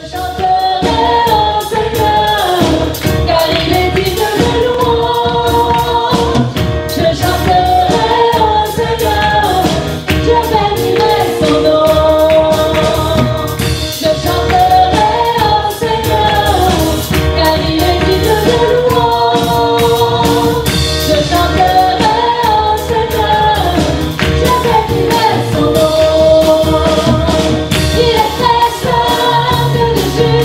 chanterai au Seigneur, car il est digne de louange. Je chanterai au Seigneur, je bénirai son nom. Je chanterai au Seigneur, car il est digne de louange. Je chanterai au Seigneur, je bénirai son nom. Il est très saint, Dieu de Juda.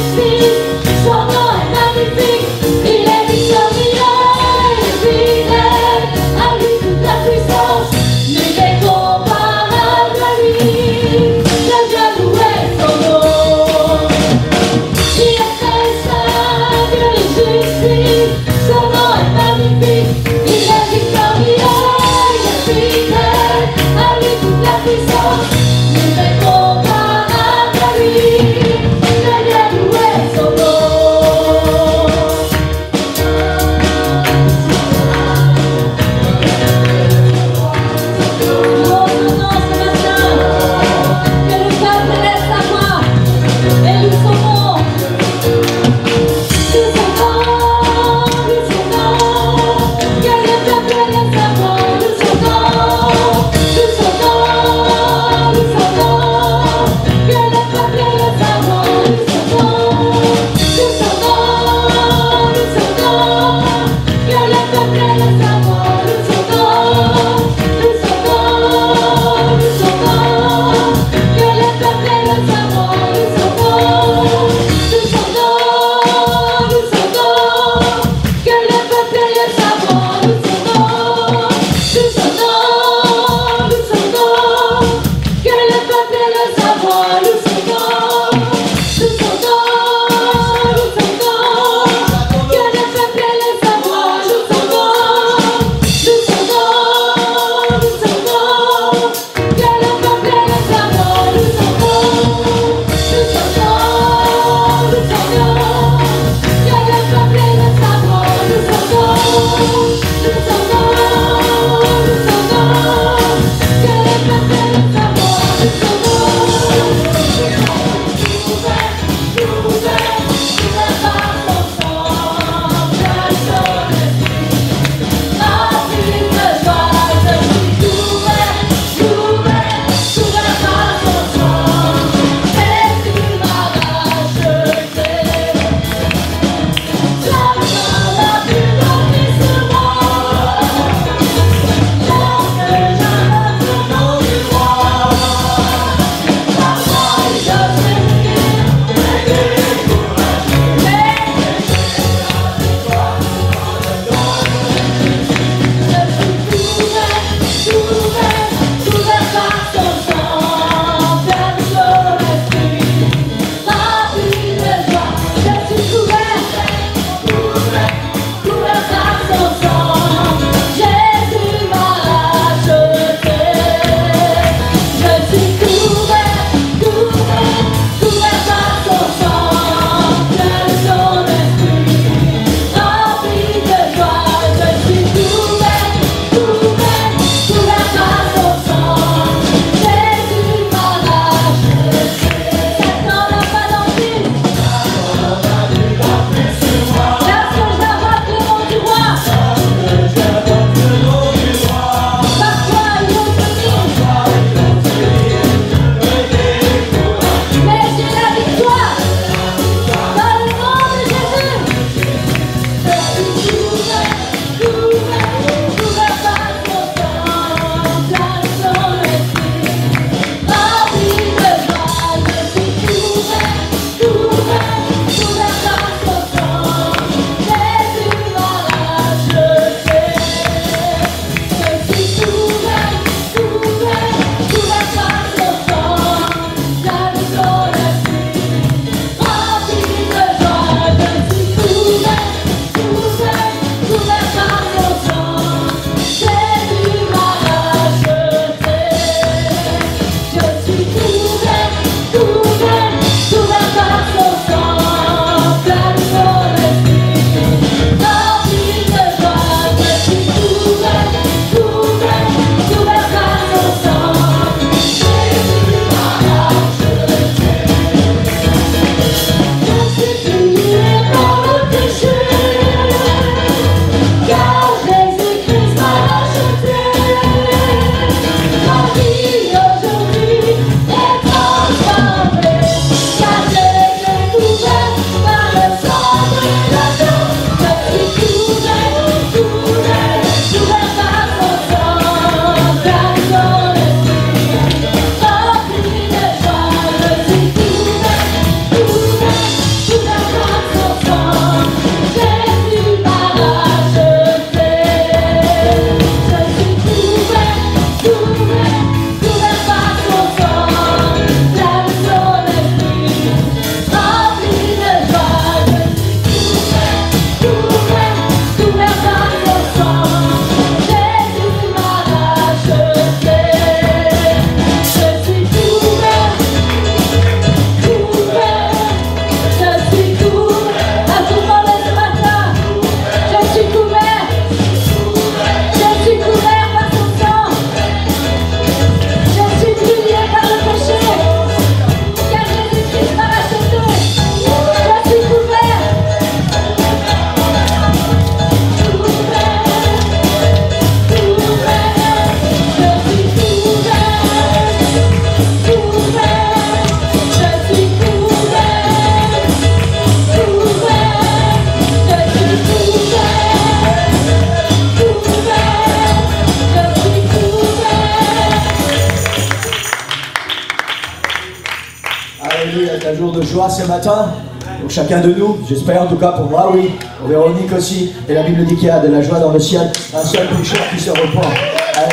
joie ce matin. Pour chacun de nous, j'espère en tout cas pour moi, oui. Pour Véronique aussi. Et la Bible dit qu'il y a de la joie dans le ciel. Un seul pécheur qui se repent.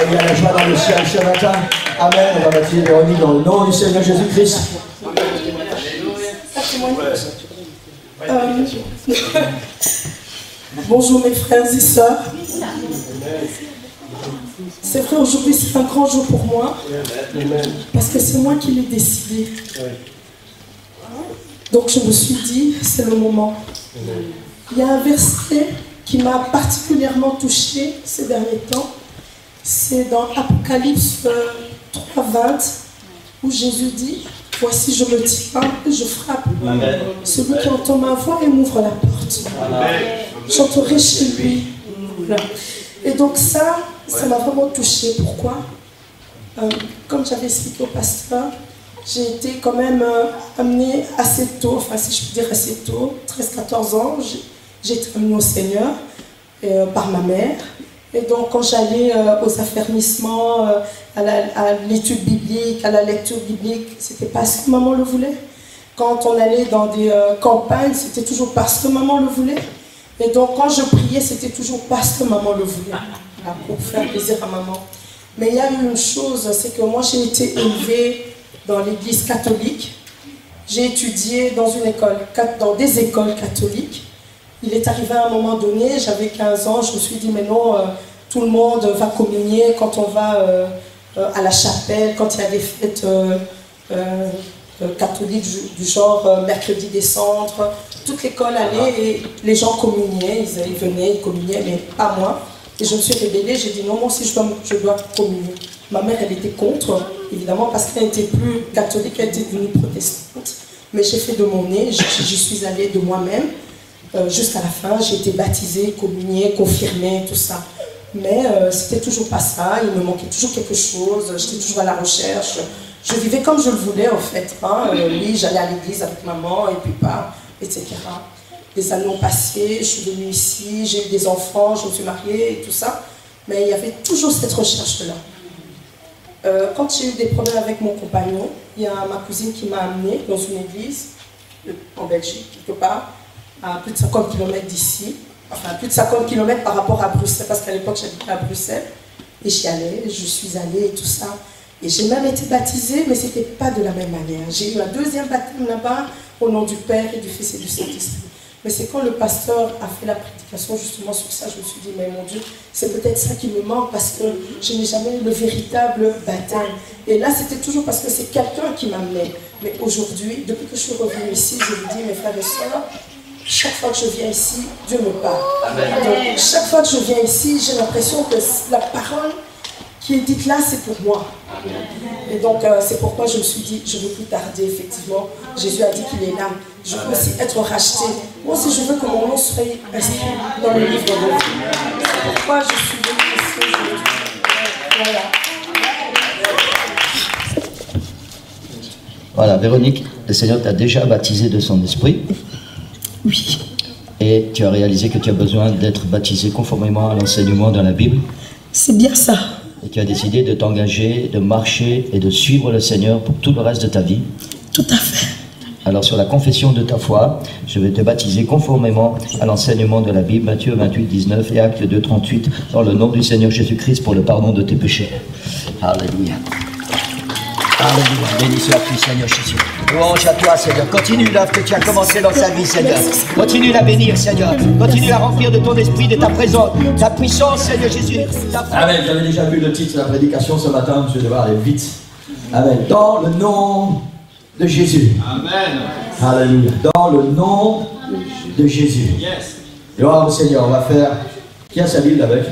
Il y a la joie dans le ciel ce matin. Amen. On va baptiser Véronique dans le nom du Seigneur Jésus-Christ. Bonjour mes frères et sœurs. C'est vrai, aujourd'hui c'est un grand jour pour moi. Parce que c'est moi qui l'ai décidé. Donc je me suis dit, c'est le moment. Il y a un verset qui m'a particulièrement touchée ces derniers temps. C'est dans Apocalypse 3:20 où Jésus dit, voici je me tiens et je frappe. Amen. Celui qui entend ma voix et m'ouvre la porte. J'entrerai chez lui. Voilà. Et donc ça m'a vraiment touchée. Pourquoi? Comme j'avais expliqué au pasteur, j'ai été quand même amenée assez tôt, enfin si je peux dire assez tôt, 13-14 ans, j'ai été amenée au Seigneur par ma mère. Et donc quand j'allais aux affermissements, à l'étude biblique, à la lecture biblique, c'était parce que maman le voulait. Quand on allait dans des campagnes, c'était toujours parce que maman le voulait. Et donc quand je priais, c'était toujours parce que maman le voulait, pour faire plaisir à maman. Mais il y a eu une chose, c'est que moi j'ai été élevée dans l'église catholique. J'ai étudié dans des écoles catholiques. Il est arrivé à un moment donné, j'avais 15 ans, je me suis dit mais non, tout le monde va communier quand on va à la chapelle, quand il y a des fêtes catholiques du genre mercredi des cendres. Toute l'école allait et les gens communiaient, ils venaient, ils communiaient, mais pas moi. Et je me suis rébellée, j'ai dit non, moi aussi je dois communier. Ma mère, elle était contre, évidemment, parce qu'elle n'était plus catholique, elle était devenue protestante. Mais j'ai fait de mon nez, j'y suis allée de moi-même. Jusqu'à la fin, j'ai été baptisée, communiée, confirmée, tout ça. Mais c'était toujours pas ça, il me manquait toujours quelque chose, j'étais toujours à la recherche. Je vivais comme je le voulais, en fait. Hein. Oui, j'allais à l'église avec maman, et puis pas, etc. Les années ont passé, je suis venue ici, j'ai eu des enfants, je me suis mariée et tout ça. Mais il y avait toujours cette recherche-là. Quand j'ai eu des problèmes avec mon compagnon, il y a ma cousine qui m'a amenée dans une église, en Belgique, quelque part, à plus de 50 km d'ici. Enfin, plus de 50 km par rapport à Bruxelles, parce qu'à l'époque j'habitais à Bruxelles. Et j'y allais, je suis allée et tout ça. Et j'ai même été baptisée, mais ce n'était pas de la même manière. J'ai eu un deuxième baptême là-bas, au nom du Père et du Fils et du Saint-Esprit. Mais c'est quand le pasteur a fait la prédication justement sur ça, je me suis dit, mais mon Dieu, c'est peut-être ça qui me manque parce que je n'ai jamais eu le véritable baptême. Et là, c'était toujours parce que c'est quelqu'un qui m'amenait. Mais aujourd'hui, depuis que je suis revenue ici, je vous dis, mes frères et sœurs, chaque fois que je viens ici, Dieu me parle. Donc, chaque fois que je viens ici, j'ai l'impression que la parole qui est dite là, c'est pour moi. Et donc, c'est pourquoi je me suis dit, je ne veux plus tarder, effectivement. Jésus a dit qu'il est là. Je veux aussi être racheté. Moi aussi, je veux que mon nom soit inscrit dans le livre de vie. C'est pourquoi je suis venue ici aujourd'hui. Voilà. Voilà, Véronique, le Seigneur t'a déjà baptisé de son esprit. Oui. Et tu as réalisé que tu as besoin d'être baptisé conformément à l'enseignement dans la Bible. C'est bien ça. Et tu as décidé de t'engager, de marcher et de suivre le Seigneur pour tout le reste de ta vie. Tout à fait. Alors sur la confession de ta foi, je vais te baptiser conformément à l'enseignement de la Bible, Matthieu 28, 19 et Actes 2, 38, dans le nom du Seigneur Jésus-Christ pour le pardon de tes péchés. Alléluia. Alléluia. Béni sois-tu, Seigneur Jésus. Louange à toi, Seigneur. Continue l'œuvre que tu as commencé dans sa vie, Seigneur. Continue à bénir, Seigneur. Continue à remplir de ton esprit, de ta présence, ta puissance, Seigneur Jésus. Amen. J'avais déjà vu le titre de la prédication ce matin, je vais devoir aller vite. Amen. Dans le nom de Jésus. Amen. Alléluia. Dans le nom de Jésus. Yes. Gloire au Seigneur. On va faire. Qui a sa Bible avec?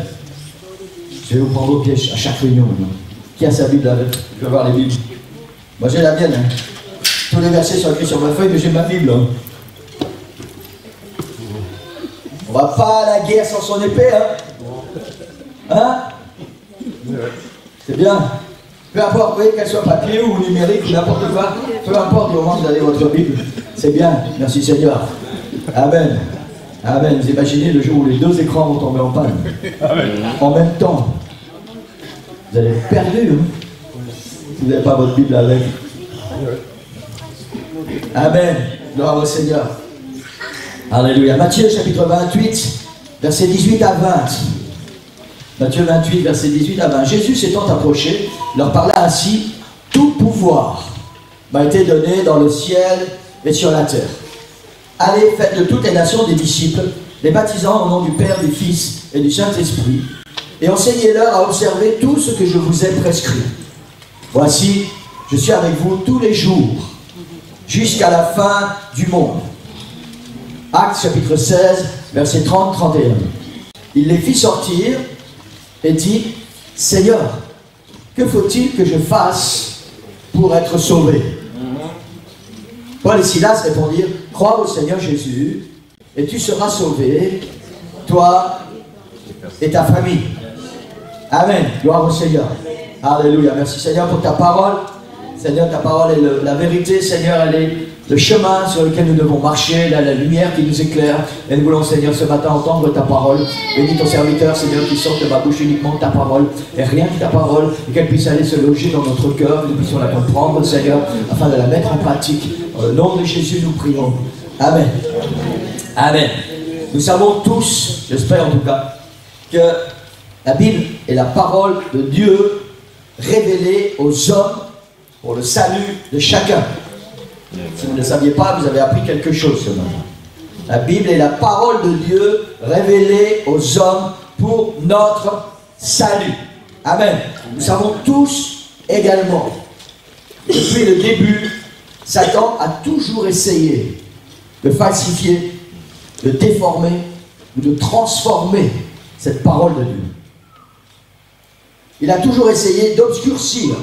Je vais vous prendre au piège à chaque réunion maintenant. Qui a sa Bible avec? Je vais voir les Bibles. Moi j'ai la mienne. Hein. Tous les versets sont écrits sur ma feuille, mais j'ai ma Bible. Hein. On va pas à la guerre sans son épée. Hein? Hein? C'est bien. Peu importe, vous voyez, qu'elle soit papier ou numérique ou n'importe quoi, peu importe du moment où vous avez votre Bible, c'est bien, merci Seigneur. Amen. Amen. Vous imaginez le jour où les deux écrans vont tomber en panne. Amen. En même temps. Vous allez être perdu, hein, si vous n'avez pas votre Bible avec. Amen. Gloire au Seigneur. Alléluia. Matthieu chapitre 28, versets 18 à 20. Matthieu 28, versets 18 à 20. Jésus s'étant approché, leur parla ainsi: tout pouvoir m'a été donné dans le ciel et sur la terre. Allez, faites de toutes les nations des disciples, les baptisant au nom du Père, du Fils et du Saint-Esprit, et enseignez-leur à observer tout ce que je vous ai prescrit. Voici, je suis avec vous tous les jours, jusqu'à la fin du monde. Actes chapitre 16, versets 30-31. Il les fit sortir et dit: Seigneur, que faut-il que je fasse pour être sauvé? Paul et Silas répondirent: crois au Seigneur Jésus et tu seras sauvé, toi et ta famille. Amen. Gloire au Seigneur. Alléluia. Merci Seigneur pour ta parole. Seigneur, ta parole est la vérité. Seigneur, elle est le chemin sur lequel nous devons marcher, la lumière qui nous éclaire. Et nous voulons, Seigneur, ce matin entendre ta parole. Bénis ton serviteur, Seigneur, qui sorte de ma bouche uniquement ta parole et rien que ta parole, et qu'elle puisse aller se loger dans notre cœur, que nous puissions la comprendre, Seigneur, afin de la mettre en pratique. Dans le nom de Jésus, nous prions. Amen. Amen. Nous savons tous, j'espère en tout cas, que la Bible est la parole de Dieu révélée aux hommes pour le salut de chacun. Si vous ne le saviez pas, vous avez appris quelque chose ce matin. La Bible est la parole de Dieu révélée aux hommes pour notre salut. Amen. Nous savons tous également, depuis le début, Satan a toujours essayé de falsifier, de déformer ou de transformer cette parole de Dieu. Il a toujours essayé d'obscurcir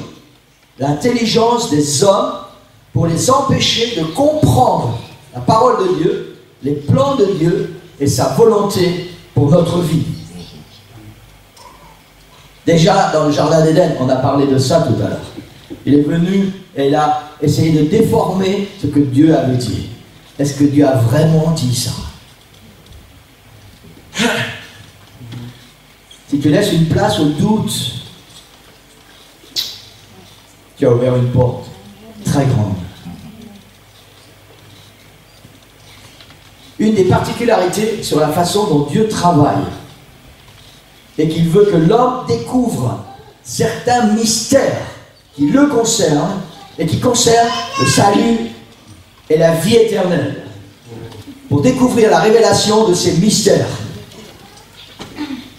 l'intelligence des hommes pour les empêcher de comprendre la parole de Dieu, les plans de Dieu et sa volonté pour notre vie. Déjà dans le jardin d'Éden, on a parlé de ça tout à l'heure. Il est venu et il a essayé de déformer ce que Dieu avait dit. Est-ce que Dieu a vraiment dit ça? Si tu laisses une place au doute, tu as ouvert une porte très grande. Une des particularités sur la façon dont Dieu travaille est qu'il veut que l'homme découvre certains mystères qui le concernent et qui concernent le salut et la vie éternelle. Pour découvrir la révélation de ces mystères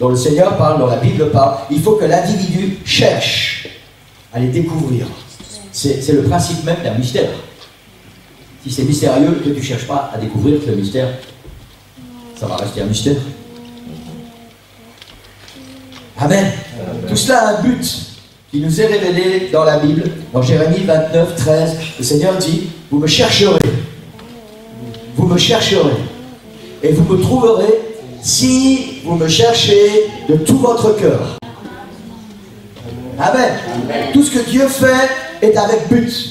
dont le Seigneur parle, dont la Bible parle, il faut que l'individu cherche à les découvrir. C'est le principe même d'un mystère. Si c'est mystérieux, que tu ne cherches pas à découvrir le mystère, ça va rester un mystère. Amen. Tout cela a un but qui nous est révélé dans la Bible. Dans Jérémie 29, 13, le Seigneur dit: vous me chercherez, et vous me trouverez si vous me cherchez de tout votre cœur. Amen. Tout ce que Dieu fait est avec but.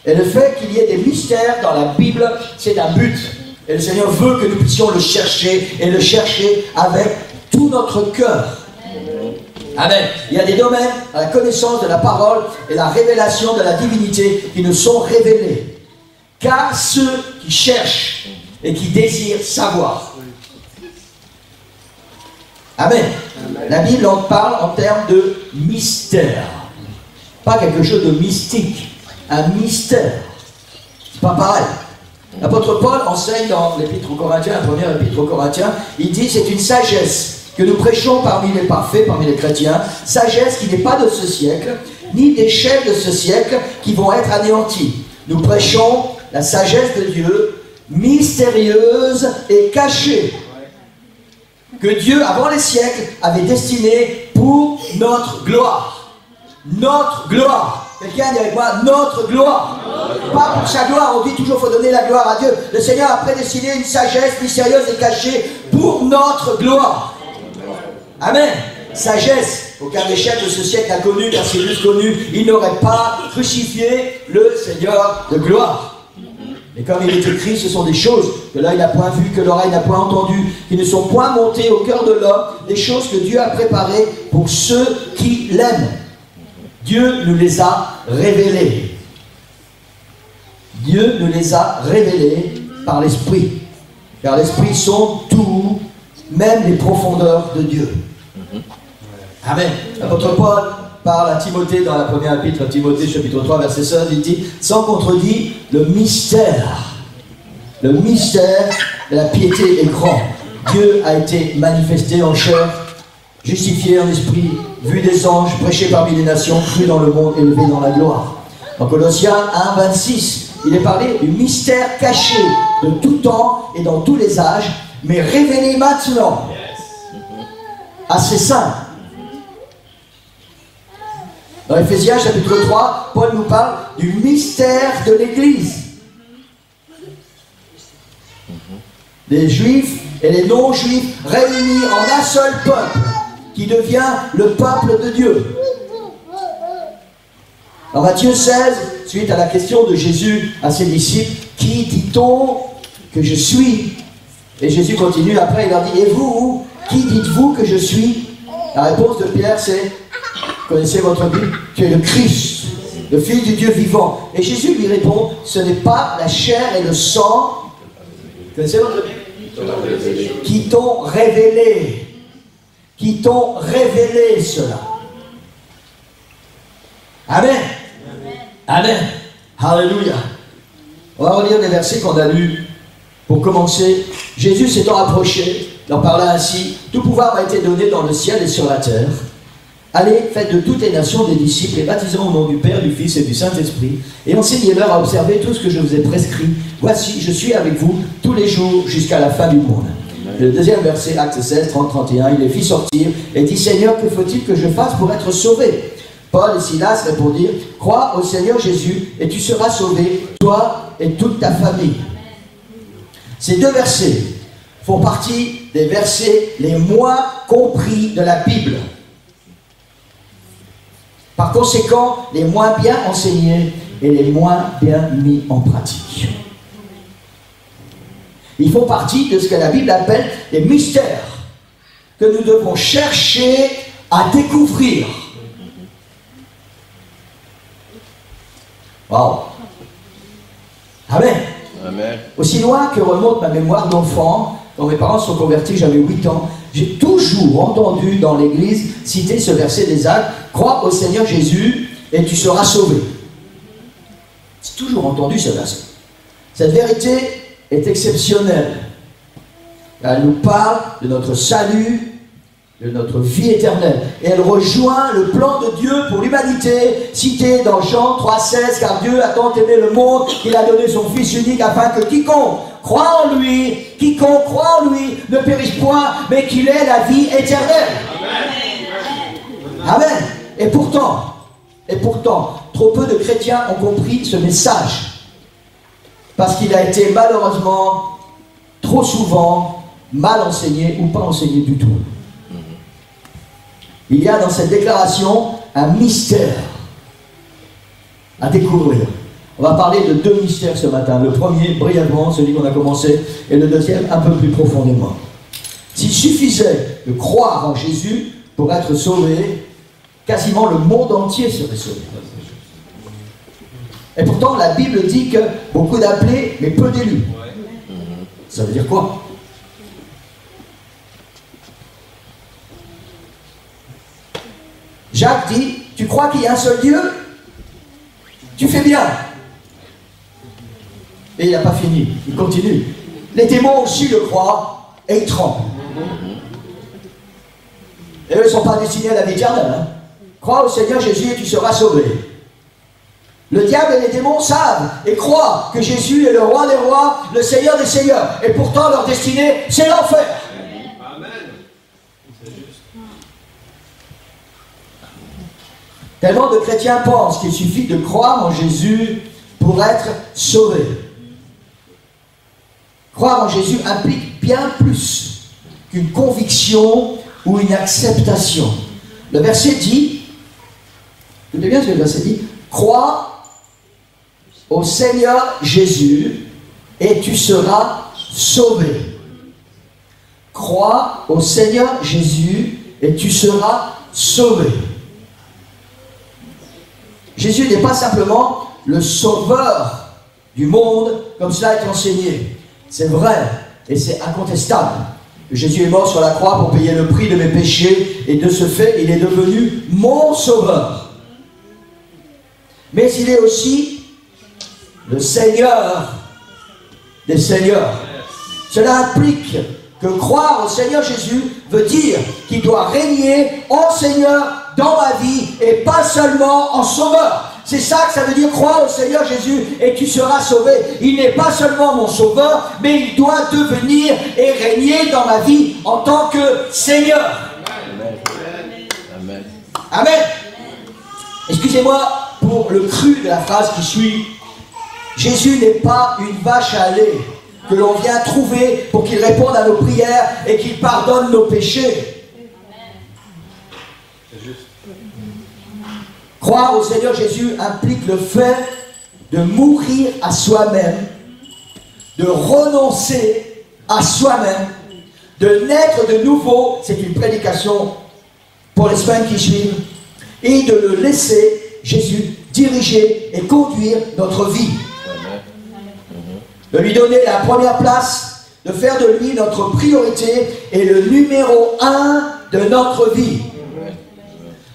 Et le fait qu'il y ait des mystères dans la Bible, c'est un but. Et le Seigneur veut que nous puissions le chercher, et le chercher avec tout notre cœur. Amen. Il y a des domaines à la connaissance de la parole et la révélation de la divinité qui ne sont révélés qu'à ceux qui cherchent et qui désirent savoir. Amen. La Bible en parle en termes de mystère. Pas quelque chose de mystique. Un mystère. C'est pas pareil. L'apôtre Paul enseigne dans l'épître aux Corinthiens, la première épître aux Corinthiens, il dit: c'est une sagesse que nous prêchons parmi les parfaits, parmi les chrétiens, sagesse qui n'est pas de ce siècle, ni des chefs de ce siècle qui vont être anéantis. Nous prêchons la sagesse de Dieu, mystérieuse et cachée, que Dieu, avant les siècles, avait destinée pour notre gloire. Notre gloire. Quelqu'un dit avec moi: notre gloire. Pas pour sa gloire, on dit toujours qu'il faut donner la gloire à Dieu. Le Seigneur a prédestiné une sagesse mystérieuse et cachée pour notre gloire. Amen. Sagesse, aucun des chefs de ce siècle n'a connu, car s'ils l'eussent connu, ils n'auraient pas crucifié le Seigneur de gloire. Mais comme il est écrit, ce sont des choses que l'œil n'a point vues, que l'oreille n'a point entendues, qui ne sont point montées au cœur de l'homme, des choses que Dieu a préparées pour ceux qui l'aiment. Dieu nous les a révélées. Dieu nous les a révélés par l'Esprit. Car l'Esprit sonde tout, même les profondeurs de Dieu. Amen. L'apôtre Paul parle à Timothée dans la première épître, Timothée chapitre 3 verset 16, il dit, sans contredit, le mystère de la piété est grand. Dieu a été manifesté en chair, justifié en esprit, vu des anges, prêché parmi les nations, cru dans le monde, élevé dans la gloire. En Colossiens 1, 26, il est parlé du mystère caché de tout temps et dans tous les âges, mais révélé maintenant à ses saints. Dans Éphésiens chapitre 3, Paul nous parle du mystère de l'Église. Les Juifs et les non-Juifs réunis en un seul peuple, qui devient le peuple de Dieu. En Matthieu 16, suite à la question de Jésus à ses disciples, qui dit-on que je suis? Et Jésus continue, après il leur dit, et vous, qui dites-vous que je suis? La réponse de Pierre c'est, connaissez votre Bible, tu es le Christ, le Fils du Dieu vivant. Et Jésus lui répond, ce n'est pas la chair et le sang, connaissez votre Bible, qui t'ont révélé cela. Amen. Amen. Alléluia. On va relire les versets qu'on a lus pour commencer. Jésus s'étant approché, leur parla ainsi, tout pouvoir m'a été donné dans le ciel et sur la terre. Allez, faites de toutes les nations des disciples et baptisons au nom du Père, du Fils et du Saint-Esprit et enseignez-leur à observer tout ce que je vous ai prescrit. Voici, je suis avec vous tous les jours jusqu'à la fin du monde. Le deuxième verset, Actes 16, 30, 31, il les fit sortir et dit, Seigneur, que faut-il que je fasse pour être sauvé? Paul et Silas répondirent, crois au Seigneur Jésus et tu seras sauvé, toi et toute ta famille. Ces deux versets font partie des versets les moins compris de la Bible. Par conséquent, les moins bien enseignés et les moins bien mis en pratique. Ils font partie de ce que la Bible appelle les mystères que nous devons chercher à découvrir. Wow. Amen. Amen. Aussi loin que remonte ma mémoire d'enfant, quand mes parents sont convertis, j'avais 8 ans, j'ai toujours entendu dans l'église citer ce verset des Actes, crois au Seigneur Jésus et tu seras sauvé. J'ai toujours entendu ce verset. Cette vérité est exceptionnelle. Elle nous parle de notre salut, de notre vie éternelle. Et elle rejoint le plan de Dieu pour l'humanité, cité dans Jean 3,16, car Dieu a tant aimé le monde qu'il a donné son Fils unique afin que quiconque croit en lui, ne périsse point, mais qu'il ait la vie éternelle. Amen. Amen. Et pourtant, trop peu de chrétiens ont compris ce message. Parce qu'il a été malheureusement, trop souvent, mal enseigné ou pas enseigné du tout. Il y a dans cette déclaration un mystère à découvrir. On va parler de deux mystères ce matin. Le premier, brièvement, celui qu'on a commencé, et le deuxième, un peu plus profondément. S'il suffisait de croire en Jésus pour être sauvé, quasiment le monde entier serait sauvé. Et pourtant, la Bible dit que beaucoup d'appelés, mais peu d'élus. Ça veut dire quoi? Jacques dit, tu crois qu'il y a un seul Dieu? Tu fais bien. Et il n'a pas fini, il continue. Les démons aussi le croient et ils tremblent. Et eux ne sont pas destinés à la vie éternelle. Hein? Crois au Seigneur Jésus et tu seras sauvé. Le diable et les démons savent et croient que Jésus est le roi des rois, le Seigneur des seigneurs. Et pourtant leur destinée, c'est l'enfer. Tellement de chrétiens pensent qu'il suffit de croire en Jésus pour être sauvé. Croire en Jésus implique bien plus qu'une conviction ou une acceptation. Le verset dit, écoutez bien ce que le verset dit, crois au Seigneur Jésus et tu seras sauvé. Crois au Seigneur Jésus et tu seras sauvé. Jésus n'est pas simplement le sauveur du monde, comme cela est enseigné. C'est vrai et c'est incontestable. Jésus est mort sur la croix pour payer le prix de mes péchés et de ce fait, il est devenu mon sauveur. Mais il est aussi le Seigneur des Seigneurs. Cela implique que croire au Seigneur Jésus veut dire qu'il doit régner en Seigneur dans ma vie et pas seulement en sauveur. C'est ça que ça veut dire, croire au Seigneur Jésus et tu seras sauvé. Il n'est pas seulement mon sauveur, mais il doit devenir et régner dans ma vie en tant que Seigneur. Amen. Amen. Excusez-moi pour le cru de la phrase qui suit. Jésus n'est pas une vache à lait que l'on vient trouver pour qu'il réponde à nos prières et qu'il pardonne nos péchés. Croire au Seigneur Jésus implique le fait de mourir à soi-même, de renoncer à soi-même, de naître de nouveau, c'est une prédication pour les semaines qui suivent, et de le laisser, Jésus, diriger et conduire notre vie. De lui donner la première place, de faire de lui notre priorité et le numéro 1 de notre vie.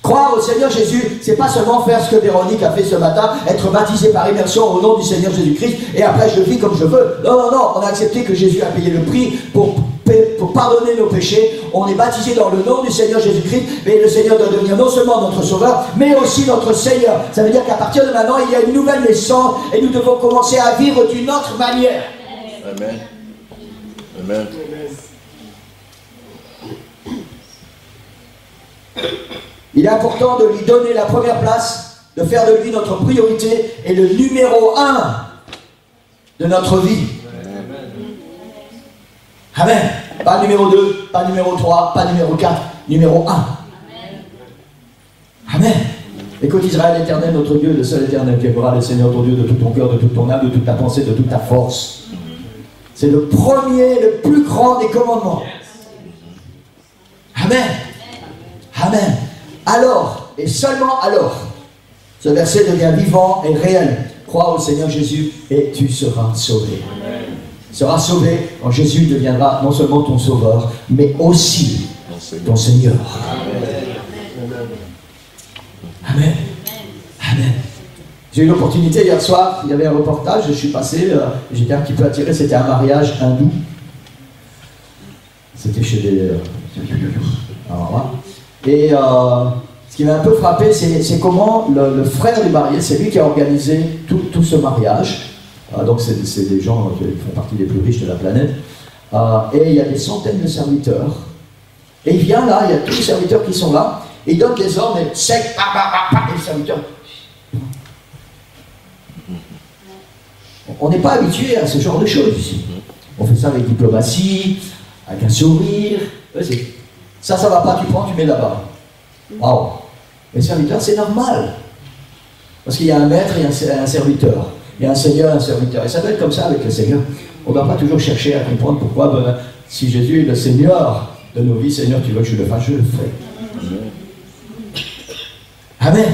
Croire au Seigneur Jésus, c'est pas seulement faire ce que Véronique a fait ce matin, être baptisé par immersion au nom du Seigneur Jésus-Christ, et après je vis comme je veux. Non, non, non, on a accepté que Jésus a payé le prix pour pardonner nos péchés. On est baptisé dans le nom du Seigneur Jésus-Christ, mais le Seigneur doit devenir non seulement notre Sauveur, mais aussi notre Seigneur. Ça veut dire qu'à partir de maintenant, il y a une nouvelle naissance, et nous devons commencer à vivre d'une autre manière. Amen. Amen. Il est important de lui donner la première place, de faire de lui notre priorité et le numéro 1 de notre vie. Amen. Pas numéro 2, pas numéro 3, pas numéro 4, numéro 1. Amen. Écoute Israël, l'Éternel, notre Dieu, le seul Éternel qui aimera le Seigneur ton Dieu de tout ton cœur, de toute ton âme, de toute ta pensée, de toute ta force. C'est le premier, le plus grand des commandements. Amen. Amen. Alors, et seulement alors, ce verset devient vivant et réel. Crois au Seigneur Jésus et tu seras sauvé. Tu seras sauvé quand Jésus deviendra non seulement ton sauveur, mais aussi ton Seigneur. Amen. Amen. J'ai eu l'opportunité hier soir, il y avait un reportage, je suis passé, j'étais un petit peu attiré, c'était un mariage hindou. C'était chez des... Alors, voilà. Et ce qui m'a un peu frappé, c'est comment le frère du marié, c'est lui qui a organisé tout ce mariage. Donc c'est des gens qui font partie des plus riches de la planète. Et il y a des centaines de serviteurs. Et il vient là, il y a tous les serviteurs qui sont là, et il donne des ordres, et sec, et les serviteurs... On n'est pas habitué à ce genre de choses ici. On fait ça avec diplomatie, avec un sourire. Ça va pas, tu prends, tu mets là-bas. Waouh! Les serviteurs, c'est normal. Parce qu'il y a un maître et un serviteur. Il y a un seigneur et un serviteur. Et ça doit être comme ça avec le Seigneur. On ne va pas toujours chercher à comprendre pourquoi, si Jésus est le Seigneur de nos vies, Seigneur, tu veux que je le fasse, je le ferai. Amen.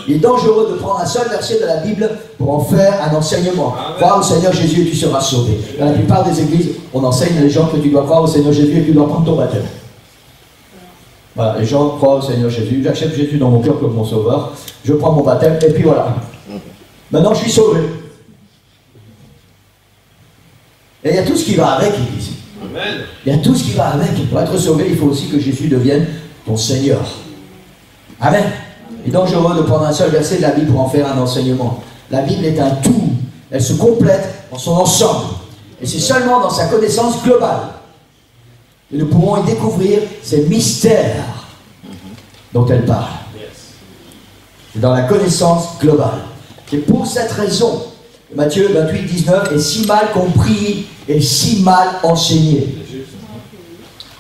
Il est dangereux de prendre un seul verset de la Bible pour en faire un enseignement. Crois au Seigneur Jésus et tu seras sauvé. Dans la plupart des églises, on enseigne les gens que tu dois croire au Seigneur Jésus et tu dois prendre ton baptême. Voilà, les gens croient au Seigneur Jésus, j'accepte Jésus dans mon cœur comme mon sauveur, je prends mon baptême et puis voilà. Maintenant je suis sauvé. Et il y a tout ce qui va avec ici. Il y a tout ce qui va avec. Pour être sauvé, il faut aussi que Jésus devienne ton Seigneur. Amen. Il est dangereux de prendre un seul verset de la Bible pour en faire un enseignement. La Bible est un tout. Elle se complète dans son ensemble. Et c'est seulement dans sa connaissance globale que nous pourrons y découvrir ces mystères dont elle parle. C'est dans la connaissance globale. C'est pour cette raison que Matthieu 28, 19 est si mal compris et si mal enseigné.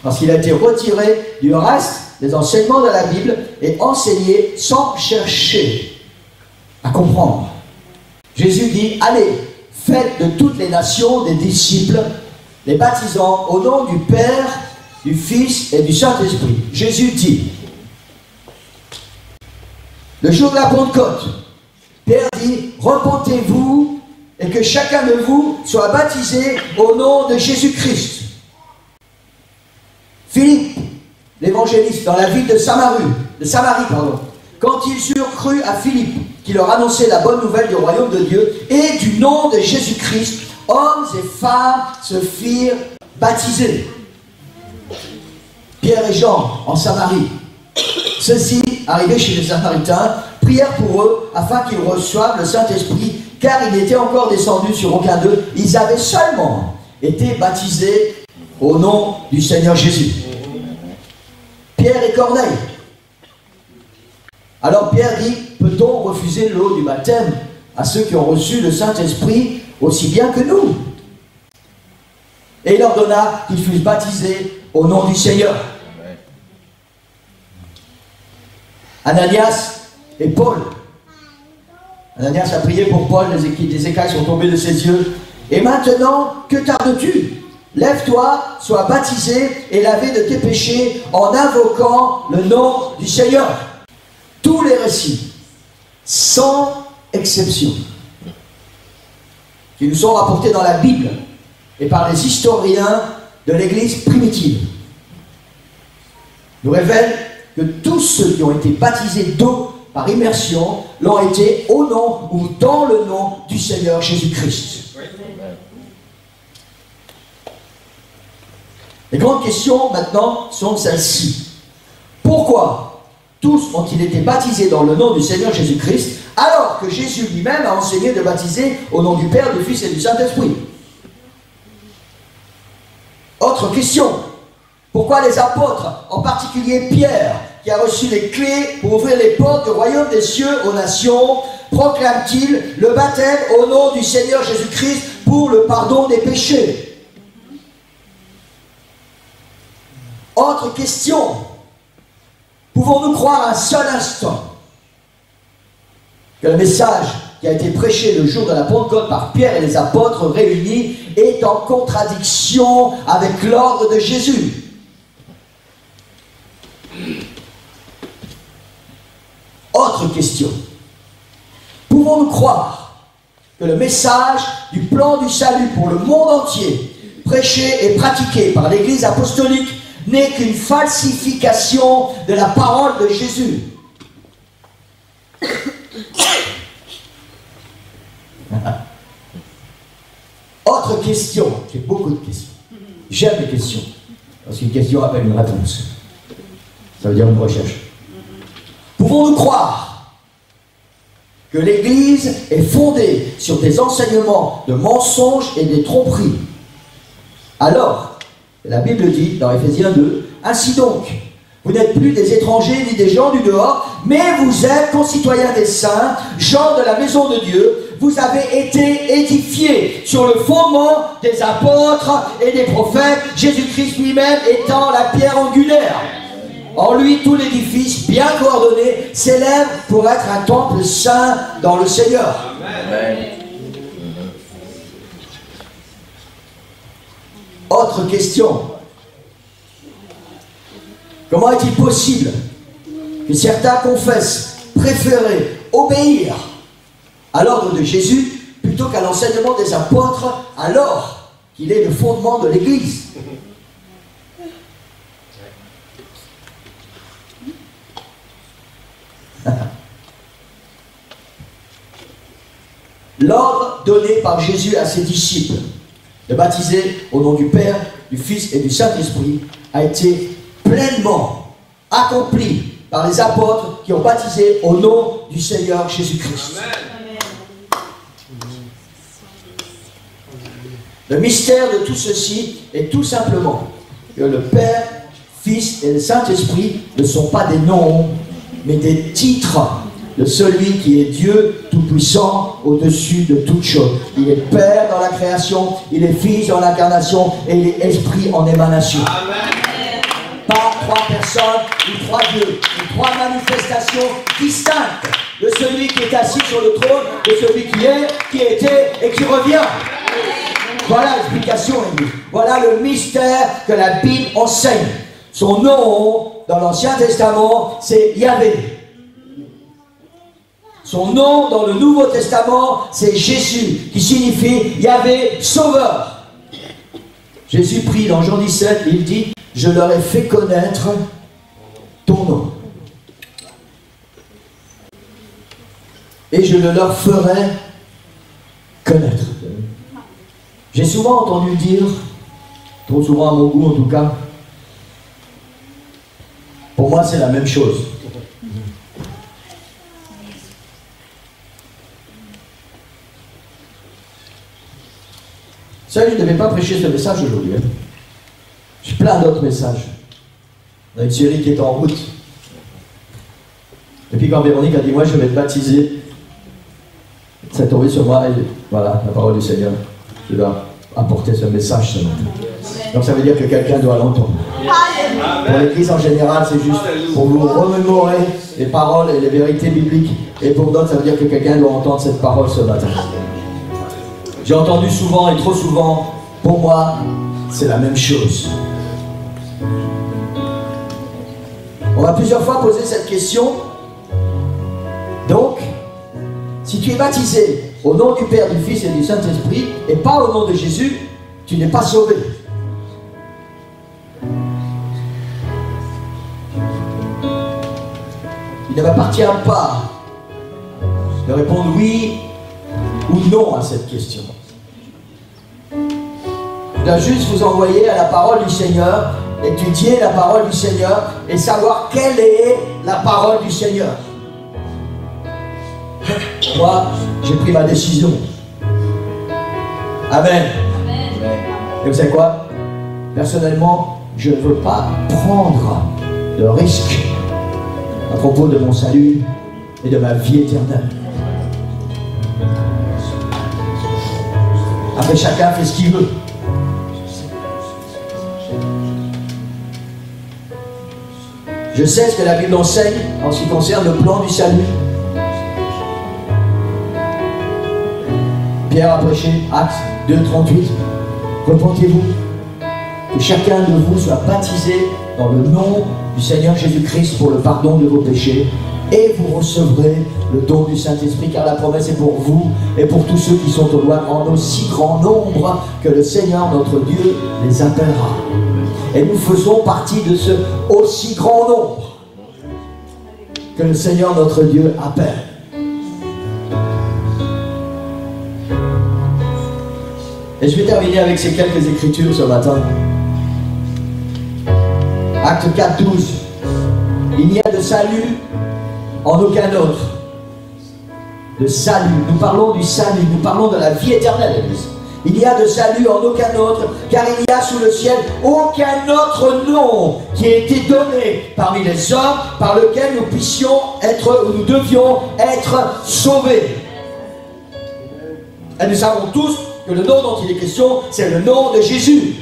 Parce qu'il a été retiré du reste des enseignements de la Bible et enseigné sans chercher à comprendre. Jésus dit, allez, faites de toutes les nations des disciples, les baptisant au nom du Père, du Fils et du Saint-Esprit. Jésus dit, le jour de la Pentecôte, Père dit, repentez-vous et que chacun de vous soit baptisé au nom de Jésus-Christ. Philippe, l'évangéliste, dans la ville de Samarie, quand ils eurent cru à Philippe, qui leur annonçait la bonne nouvelle du royaume de Dieu, et du nom de Jésus-Christ, hommes et femmes se firent baptiser. Pierre et Jean, en Samarie. Ceux-ci, arrivés chez les Samaritains, prièrent pour eux, afin qu'ils reçoivent le Saint-Esprit, car il n'était encore descendu sur aucun d'eux. Ils avaient seulement été baptisés au nom du Seigneur Jésus. Pierre et Corneille. Alors Pierre dit, peut-on refuser l'eau du baptême à ceux qui ont reçu le Saint-Esprit aussi bien que nous? Et il ordonna qu'ils fussent baptisés au nom du Seigneur. Ananias et Paul. Ananias a prié pour Paul, des écailles sont tombées de ses yeux. Et maintenant, que tardes-tu? Lève-toi, sois baptisé et lavé de tes péchés en invoquant le nom du Seigneur. Tous les récits, sans exception, qui nous sont rapportés dans la Bible et par les historiens de l'Église primitive, nous révèlent que tous ceux qui ont été baptisés d'eau par immersion l'ont été au nom ou dans le nom du Seigneur Jésus-Christ. Les grandes questions maintenant sont celles-ci. Pourquoi tous ont-ils été baptisés dans le nom du Seigneur Jésus-Christ alors que Jésus lui-même a enseigné de baptiser au nom du Père, du Fils et du Saint-Esprit? Autre question. Pourquoi les apôtres, en particulier Pierre, qui a reçu les clés pour ouvrir les portes du royaume des cieux aux nations, proclament-ils le baptême au nom du Seigneur Jésus-Christ pour le pardon des péchés? Autre question. Pouvons-nous croire un seul instant que le message qui a été prêché le jour de la Pentecôte par Pierre et les apôtres réunis est en contradiction avec l'ordre de Jésus? Autre question. Pouvons-nous croire que le message du plan du salut pour le monde entier, prêché et pratiqué par l'Église apostolique, n'est qu'une falsification de la parole de Jésus? Autre question. J'ai beaucoup de questions. J'aime les questions. Parce qu'une question appelle une réponse. Ça veut dire une recherche. Pouvons-nous croire que l'Église est fondée sur des enseignements de mensonges et des tromperies? Alors, la Bible dit dans Éphésiens 2, ainsi donc, vous n'êtes plus des étrangers ni des gens du dehors, mais vous êtes concitoyens des saints, gens de la maison de Dieu. Vous avez été édifiés sur le fondement des apôtres et des prophètes, Jésus-Christ lui-même étant la pierre angulaire. En lui, tout l'édifice, bien coordonné, s'élève pour être un temple saint dans le Seigneur. Amen. Autre question. Comment est-il possible que certains confessent préférer obéir à l'ordre de Jésus plutôt qu'à l'enseignement des apôtres alors qu'il est le fondement de l'Église? L'ordre donné par Jésus à ses disciples de baptiser au nom du Père, du Fils et du Saint-Esprit a été pleinement accompli par les apôtres qui ont baptisé au nom du Seigneur Jésus-Christ. Le mystère de tout ceci est tout simplement que le Père, Fils et le Saint-Esprit ne sont pas des noms, mais des titres de celui qui est Dieu Tout-Puissant au-dessus de toutes choses. Il est Père dans la création, il est Fils dans l'incarnation et il est Esprit en émanation. Amen. Pas trois personnes ou trois dieux, mais trois manifestations distinctes de celui qui est assis sur le trône, de celui qui est, qui était et qui revient. Voilà l'explication, Église. Voilà le mystère que la Bible enseigne. Son nom dans l'Ancien Testament, c'est Yahvé. Son nom dans le Nouveau Testament, c'est Jésus, qui signifie Yahvé Sauveur. Jésus prie dans Jean 17, il dit, je leur ai fait connaître ton nom. Et je le leur ferai connaître. J'ai souvent entendu dire, trop souvent à mon goût en tout cas, pour moi c'est la même chose. Ça, je ne devais pas prêcher ce message aujourd'hui. Hein. J'ai plein d'autres messages. On a une série qui est en route. Et puis quand Véronique a dit, moi je vais te baptiser, ça est tombé sur moi et voilà, la parole du Seigneur. Je dois apporter ce message ce matin. Donc ça veut dire que quelqu'un doit l'entendre. Pour l'Église en général, c'est juste pour vous remémorer les paroles et les vérités bibliques. Et pour d'autres, ça veut dire que quelqu'un doit entendre cette parole ce matin. J'ai entendu souvent et trop souvent, pour moi, c'est la même chose. On m'a plusieurs fois posé cette question. Donc, si tu es baptisé au nom du Père, du Fils et du Saint-Esprit, et pas au nom de Jésus, tu n'es pas sauvé. Il ne m'appartient pas de répondre oui ou non à cette question. Je dois juste vous envoyer à la parole du Seigneur, étudier la parole du Seigneur et savoir quelle est la parole du Seigneur. Moi, j'ai pris ma décision. Amen. Amen. Et vous savez quoi? Personnellement, je ne veux pas prendre de risque à propos de mon salut et de ma vie éternelle. Après, chacun fait ce qu'il veut. Je sais ce que la Bible enseigne en ce qui concerne le plan du salut. Pierre a prêché, Actes 2, 38. Repentez-vous, que chacun de vous soit baptisé dans le nom du Seigneur Jésus-Christ pour le pardon de vos péchés, et vous recevrez le don du Saint-Esprit, car la promesse est pour vous et pour tous ceux qui sont au loin, en aussi grand nombre que le Seigneur notre Dieu les appellera. Et nous faisons partie de ce aussi grand nombre que le Seigneur notre Dieu appelle. Et je vais terminer avec ces quelques écritures ce matin. Acte 4, 12. Il n'y a de salut en aucun autre. De salut. Nous parlons du salut. Nous parlons de la vie éternelle, Église. Il n'y a de salut en aucun autre, car il n'y a sous le ciel aucun autre nom qui ait été donné parmi les hommes par lequel nous puissions être, ou nous devions être sauvés. Et nous savons tous que le nom dont il est question, c'est le nom de Jésus.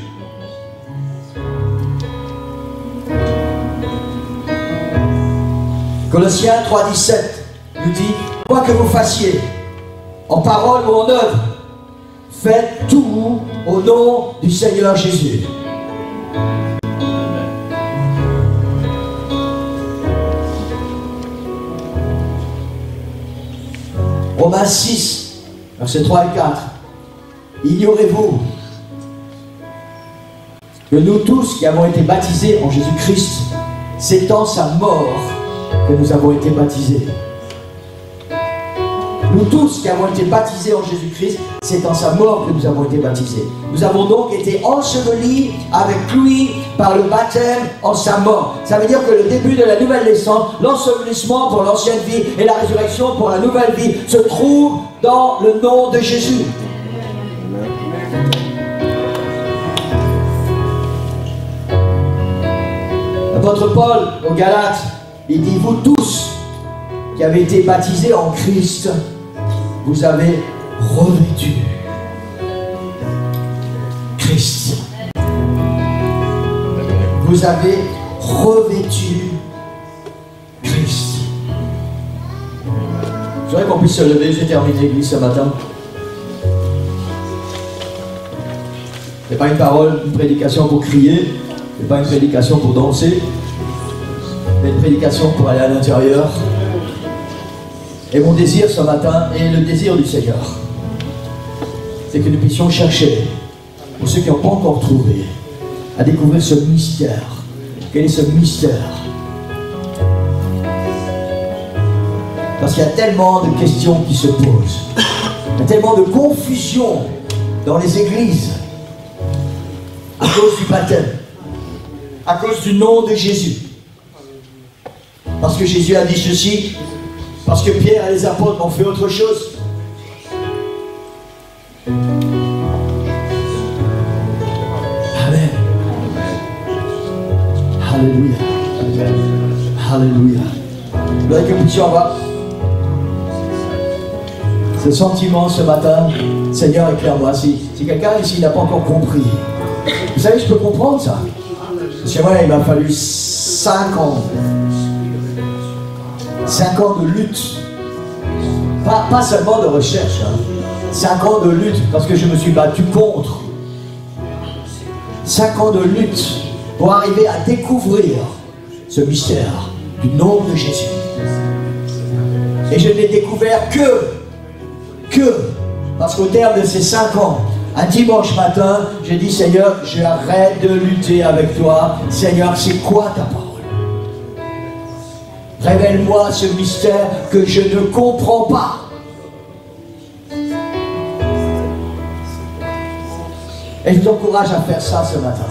Colossiens 3,17 nous dit, quoi que vous fassiez, en parole ou en œuvre, faites tout au nom du Seigneur Jésus. Romains 6, versets 3 et 4. Ignorez-vous que nous tous qui avons été baptisés en Jésus-Christ, c'est en sa mort que nous avons été baptisés. Nous tous qui avons été baptisés en Jésus-Christ, c'est en sa mort que nous avons été baptisés. Nous avons donc été ensevelis avec lui par le baptême en sa mort. Ça veut dire que le début de la nouvelle naissance, l'ensevelissement pour l'ancienne vie et la résurrection pour la nouvelle vie se trouve dans le nom de Jésus. L'apôtre Paul aux Galates, il dit, vous tous qui avez été baptisés en Christ, vous avez revêtu Christ. Vous avez revêtu Christ. Je voudrais qu'on puisse se lever. J'ai terminé l'église ce matin. Ce n'est pas une parole, une prédication pour crier. Ce n'est pas une prédication pour danser. Mais une prédication pour aller à l'intérieur. Et mon désir ce matin, et le désir du Seigneur, c'est que nous puissions chercher, pour ceux qui n'ont pas encore trouvé, à découvrir ce mystère. Quel est ce mystère? Parce qu'il y a tellement de questions qui se posent. Il y a tellement de confusion dans les églises à cause du baptême, à cause du nom de Jésus. Parce que Jésus a dit ceci, parce que Pierre et les apôtres ont fait autre chose. Amen. Alléluia. Alléluia. Je voudrais que nous puissions avoir ce sentiment ce matin. Seigneur, éclaire-moi. Si quelqu'un ici n'a pas encore compris, vous savez, je peux comprendre ça. Parce que moi, il m'a fallu 5 ans. 5 ans de lutte. Pas seulement de recherche. 5 ans de lutte, parce que je me suis battu contre. 5 ans de lutte pour arriver à découvrir ce mystère du nom de Jésus. Et je n'ai découvert que parce qu'au terme de ces 5 ans, un dimanche matin, j'ai dit Seigneur, j'arrête de lutter avec toi. Seigneur, c'est quoi ta parole? Révèle-moi ce mystère que je ne comprends pas. Et je vous encourage à faire ça ce matin.